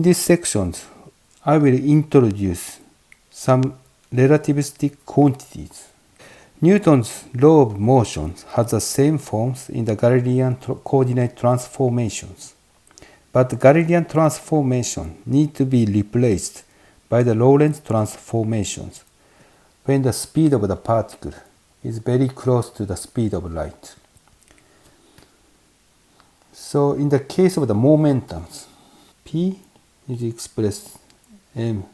In these sections, I will introduce some relativistic quantities. Newton's law of motion has the same forms in the Galilean coordinate transformations, but the Galilean transformation need to be replaced by the Lorentz transformations when the speed of the particle is very close to the speed of light. So in the case of the momentums, P is expressed m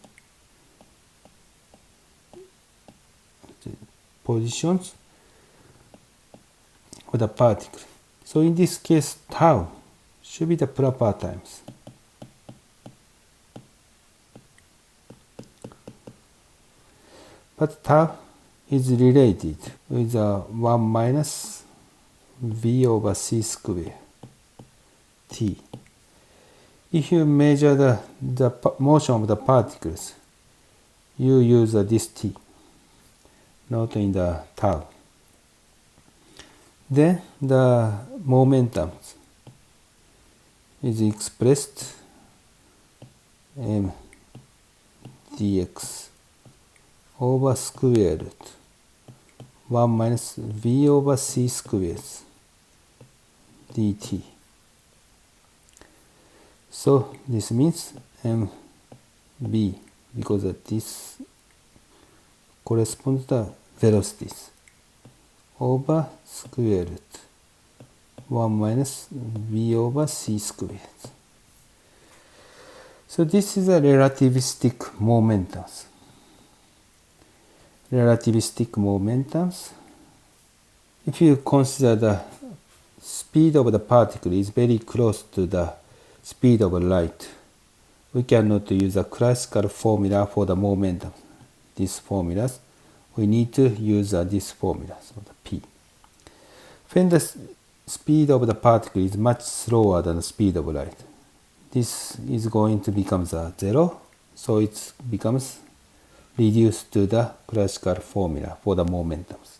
positions of the particle. So in this case, tau should be the proper times. But tau is related with 1 minus v over c square t. If you measure the motion of the particles, you use this t, not in the tau. Then the momentum is expressed m dx over square root 1 minus v over c squares dt. So this means mv, because this corresponds to velocities, over square root 1 minus v over c squared. So this is a relativistic momentums. Relativistic momentums, if you consider the speed of the particle is very close to the speed of light, we cannot use a classical formula for the momentum. These formulas, we need to use this formula, so the P. When the speed of the particle is much slower than the speed of light, this is going to become 0, so it becomes reduced to the classical formula for the momentums.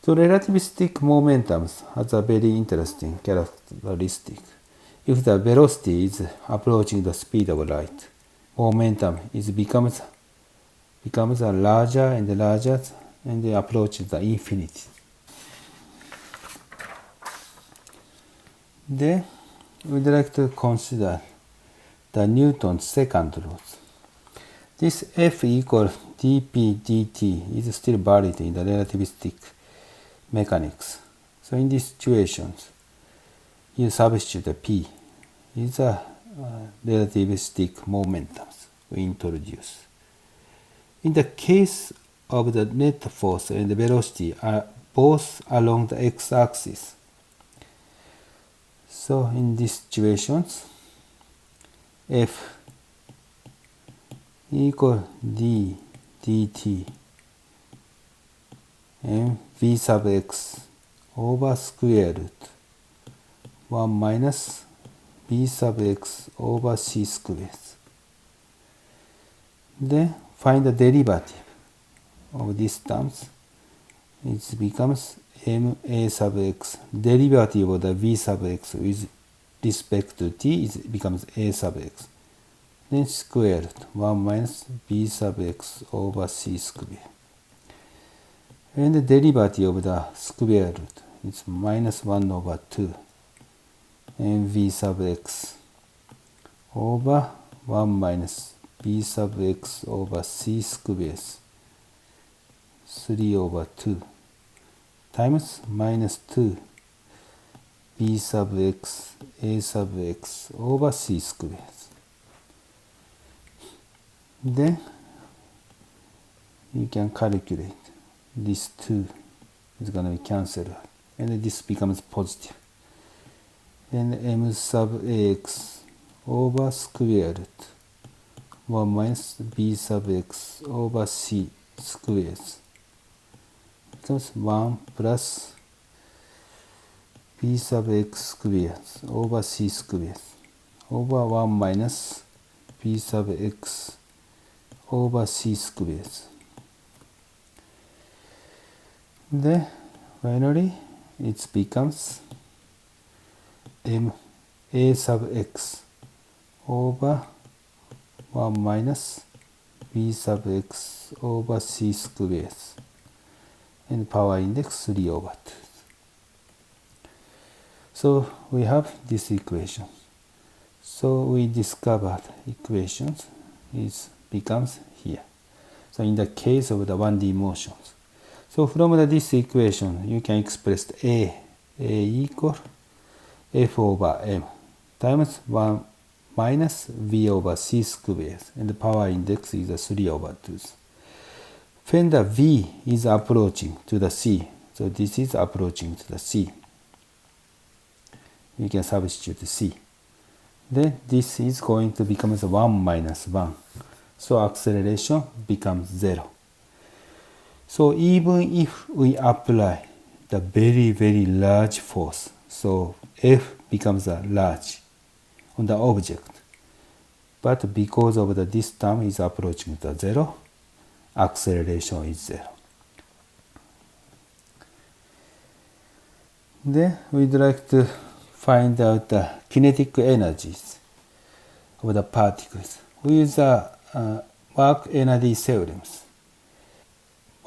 So relativistic momentums has a very interesting characteristic. If the velocity is approaching the speed of light, momentum becomes larger and larger and approaches the infinity. Then we'd like to consider the Newton's second law. This F equals dp dt is still valid in the relativistic mechanics. So in these situations, you substitute the P is a relativistic momentums we introduce. In the case of the net force and the velocity are both along the x-axis. So in these situations, F equal d dt and v sub x over square root 1 minus b sub x over c squared. Then find the derivative of these terms. It becomes ma sub x. Derivative of the v sub x with respect to t becomes a sub x. Then square root 1 minus b sub x over c squared. And the derivative of the square root is minus 1 over 2 and v sub x over 1 minus b sub x over c squared 3 over 2 times minus 2 b sub x a sub x over c squared. Then you can calculate this 2 is going to be cancelled and this becomes positive. And m sub x over square root 1 minus b sub x over c squared becomes 1 plus b sub x squared over c squared over 1 minus b sub x over c squared. Then finally it becomes m a sub x over 1 minus v sub x over c squares, and power index 3 over 2. So we have this equation. So we discovered equations becomes here. So in the case of the 1D motions. So from this equation, you can express A equal f over m times 1 minus v over c squares, and the power index is 3 over 2. When the v is approaching to the c, so this is approaching to the c, you can substitute c. Then this is going to become 1 minus 1. So acceleration becomes 0. So even if we apply the very, very large force, so F becomes large on the object. But because of this term is approaching to 0, acceleration is 0. Then we'd like to find out the kinetic energies of the particles. We use the work energy theorems.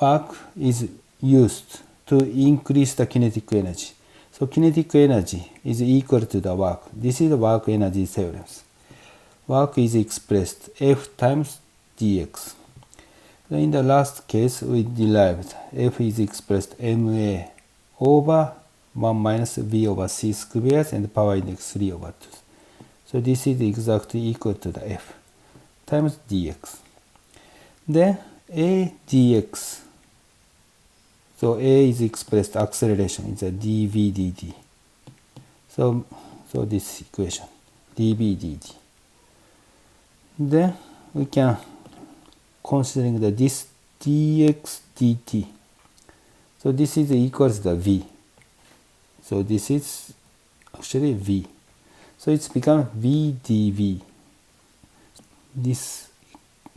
Work is used to increase the kinetic energy. So kinetic energy is equal to the work. This is the work energy theorems. Work is expressed F times dx. In the last case, we derived F is expressed ma over 1 minus v over c squares and power index 3 over 2. So this is exactly equal to the F times dx. Then a dx. So a is expressed acceleration, it's a dv dt. So this equation, dv dt. Then we can considering this dx dt. So this is equal to the v. So this is actually v. So it's become v dv. This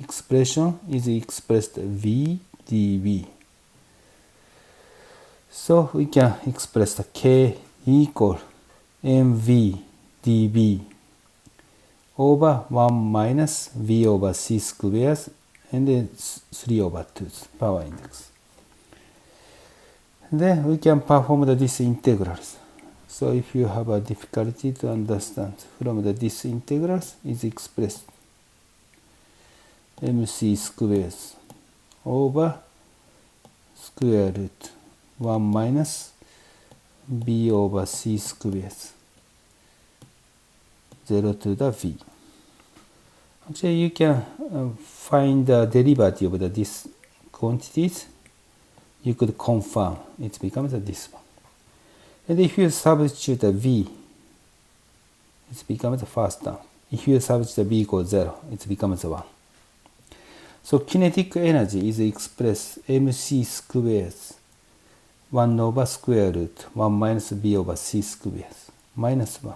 expression is expressed v dv. So we can express the k equal mv dv over 1 minus v over c squares and then 3 over 2 power index. Then we can perform these integrals. So if you have a difficulty to understand from these integrals is expressed mc squares over square root 1 minus b over c squares 0 to the v. Actually, you can find the derivative of these quantities. You could confirm it becomes this one. And if you substitute the v, it becomes the first term. If you substitute v equals 0, it becomes 1. So kinetic energy is expressed mc squares 1 over square root 1 minus b over c squares minus 1.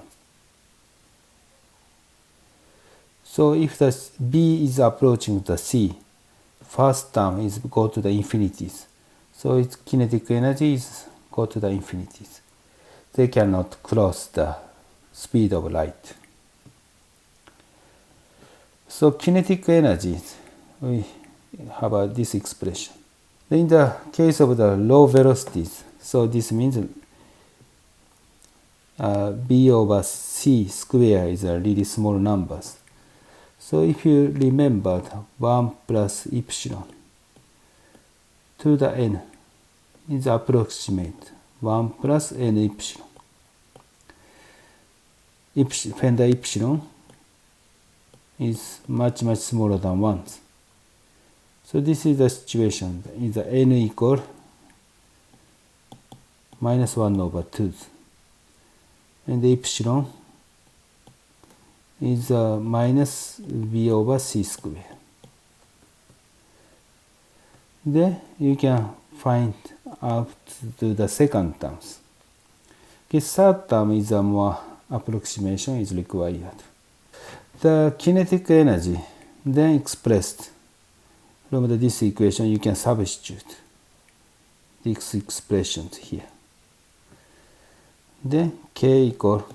So if the b is approaching the c, first term is go to the infinities. So its kinetic energy is go to the infinities. They cannot cross the speed of light. So kinetic energy, we have this expression. In the case of the low velocities, so this means b over c square is a really small numbers. So if you remember 1 plus epsilon to the n is approximate 1 plus n epsilon. When the epsilon is much smaller than 1. So this is the situation. Is the n equal minus 1 over 2. And the epsilon is minus v over c square. Then you can find out to the second terms. Okay, third term is a more approximation is required. The kinetic energy then expressed from this equation, you can substitute these expressions here. Then k equal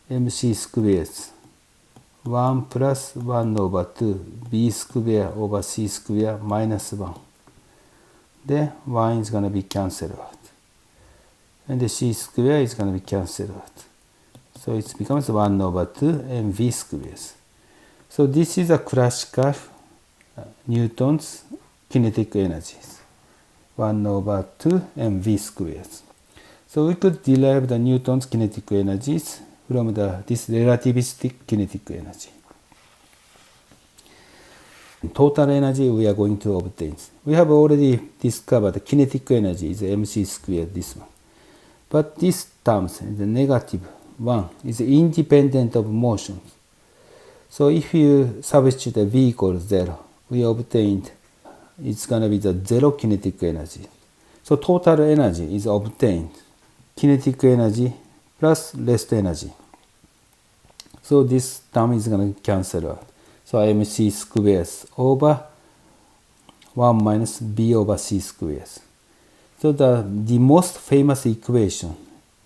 mc squares 1 plus 1 over 2 b square over c square minus 1. Then 1 is going to be cancelled out. And the c square is going to be cancelled out. So it becomes 1 over 2 mv squares. So this is a classical Newton's kinetic energies. 1 over 2 mv squares. So we could derive the Newton's kinetic energies from this relativistic kinetic energy. Total energy we are going to obtain. We have already discovered the kinetic energy is mc squared, this one. But this terms, the negative 1, is independent of motion. So if you substitute a v equals 0, we obtained it's going to be the zero kinetic energy. So total energy is obtained. Kinetic energy plus rest energy. So this term is going to cancel out. So mc squares over 1 minus b over c squares. So the most famous equation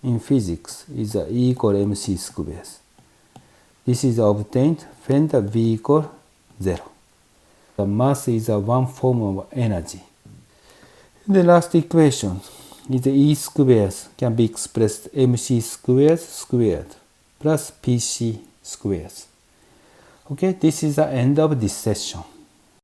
in physics is E equal mc squares. This is obtained when the v equal 0. The mass is one form of energy. The last equation is E squares can be expressed mc squares squared plus pc squares. Okay, this is the end of this session.